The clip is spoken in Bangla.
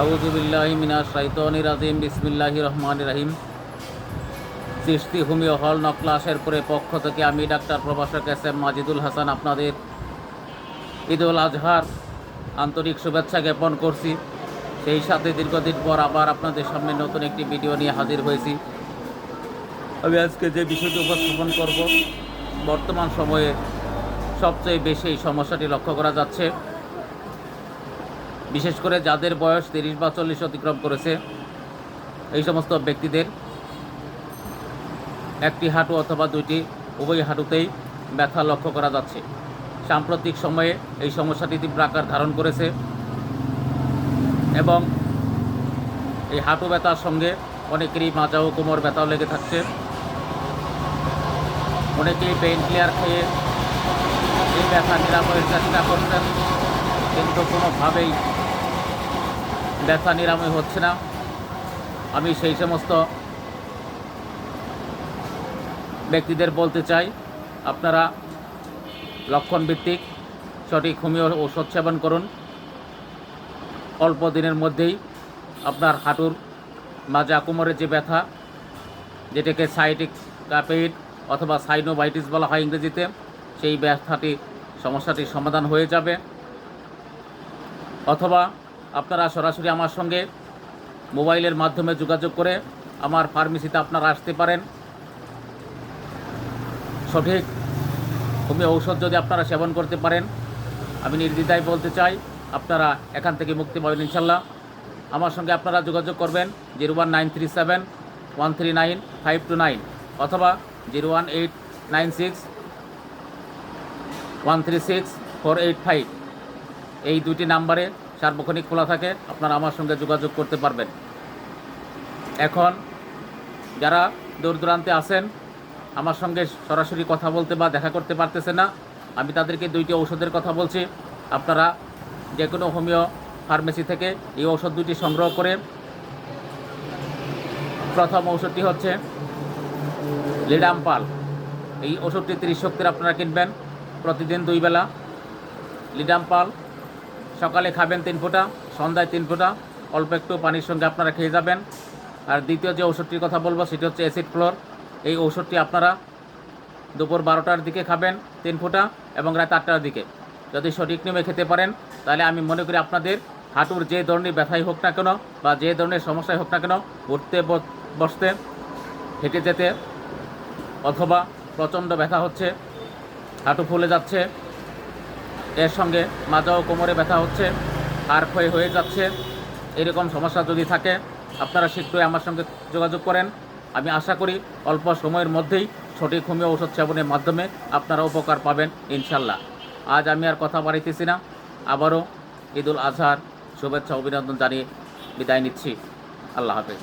আউযু বিল্লাহি মিনাশ শাইতানির রাজিম। বিসমিল্লাহির রহমানির রহিম। চিশতি হোমিও হল নকলাসের পরে পক্ষ থেকে আমি ডাক্তার প্রভাষক এস.এম. মাজিদুল হাসান আপনাদের ঈদুল আজহার আন্তরিক শুভেচ্ছা জ্ঞাপন করছি। সেই সাথে দীর্ঘদিন পর আবার আপনাদের সামনে নতুন একটি ভিডিও নিয়ে হাজির হয়েছি। আমি আজকে যে বিষয়টি উপস্থাপন করব, বর্তমান সময়ে সবচেয়ে বেশি এই সমস্যাটি লক্ষ্য করা যাচ্ছে, বিশেষ করে যাদের বয়স 30 বা 40 অতিক্রম করেছে, এই সমস্ত ব্যক্তিদের একটি হাঁটু অথবা দুইটি উভয় হাঁটুতেই ব্যথা লক্ষ্য করা যাচ্ছে। সাম্প্রতিক সময়ে এই সমস্যাটি তীব্র আকার ধারণ করেছে এবং এই হাঁটু ব্যথার সঙ্গে অনেকেরই মাজা ও কোমর ব্যথাও লেগে থাকছে। অনেকেই পেইন ক্লিয়ার খেয়ে এই ব্যথা নিরাময়ের চেষ্টা করছেন, কিন্তু কোনোভাবেই ব্যথা নিরাময় হচ্ছে না। আমি সেই সমস্ত ব্যক্তিদের বলতে চাই, আপনারা লক্ষণভিত্তিক সঠিক হোমিও ঔষধ সেবন করুন। অল্প দিনের মধ্যেই আপনার হাঁটুর মাজা কোমরের যে ব্যথা, যেটাকে সাইটিক কাপেইড অথবা সাইনোভাইটিস বলা হয় ইংরেজিতে, সেই সমস্যাটির সমাধান হয়ে যাবে। অথবা আপনারা সরাসরি আমার সঙ্গে মোবাইলের মাধ্যমে যোগাযোগ করে আমার ফার্মেসিতে আপনারা আসতে পারেন। সঠিক হোমিও ঔষধ যদি আপনারা সেবন করতে পারেন, আমি নির্দ্বিধায় বলতে চাই আপনারা এখান থেকে মুক্তি পাবেন ইনশাল্লাহ। আমার সঙ্গে আপনারা যোগাযোগ করবেন 01937139529 অথবা 01896136485। এই দুইটি নাম্বারে সার্বক্ষণিক খোলা থাকে, আপনারা আমার সঙ্গে যোগাযোগ করতে পারবেন। এখন যারা দূর দূরান্তে আছেন, আমার সঙ্গে সরাসরি কথা বলতে বা দেখা করতে পারতেছে না, আমি তাদেরকে দুইটি ঔষধের কথা বলছি। আপনারা যে কোনো হোমিও ফার্মেসি থেকে এই ঔষধ দুটি সংগ্রহ করে, প্রথম ঔষধটি হচ্ছে লিডাম্পাল। এই ওষুধটি 30 শক্তির আপনারা কিনবেন প্রতিদিন 2 বেলা। লিডাম্পাল সকালে খাবেন 3 ফোঁটা, সন্ধ্যায় 3 ফোঁটা, অল্প একটু পানির সঙ্গে আপনারা খেয়ে যাবেন। আর দ্বিতীয় যে ওষুধটির কথা বলবো সেটি হচ্ছে অ্যাসিড ফ্লোর। এই ওষুধটি আপনারা দুপুর 12টার দিকে খাবেন 3 ফোঁটা এবং রাত 8টার দিকে। যদি সঠিক নিয়মে খেতে পারেন, তাহলে আমি মনে করি আপনাদের হাঁটুর যে ধরনের ব্যথাই হোক না কেন বা যে ধরনের সমস্যাই হোক না কেন, উঠতে বসতে, হেঁটে যেতে, অথবা প্রচণ্ড ব্যথা হচ্ছে, হাঁটু ফুলে যাচ্ছে, এর সঙ্গে মাজা ও কোমরে ব্যথা হচ্ছে, হাড় ক্ষয় হয়ে যাচ্ছে, এরকম সমস্যা যদি থাকে আপনারা শীঘ্রই আমার সঙ্গে যোগাযোগ করেন। আমি আশা করি অল্প সময়ের মধ্যেই সঠিক হোমিও ঔষধ সেবনের মাধ্যমে আপনারা উপকার পাবেন ইনশাল্লাহ। আজ আমি আর কথা বাড়াইতেছি না, আবারও ঈদুল আজহার শুভেচ্ছা অভিনন্দন জানিয়ে বিদায় নিচ্ছি। আল্লাহ হাফেজ।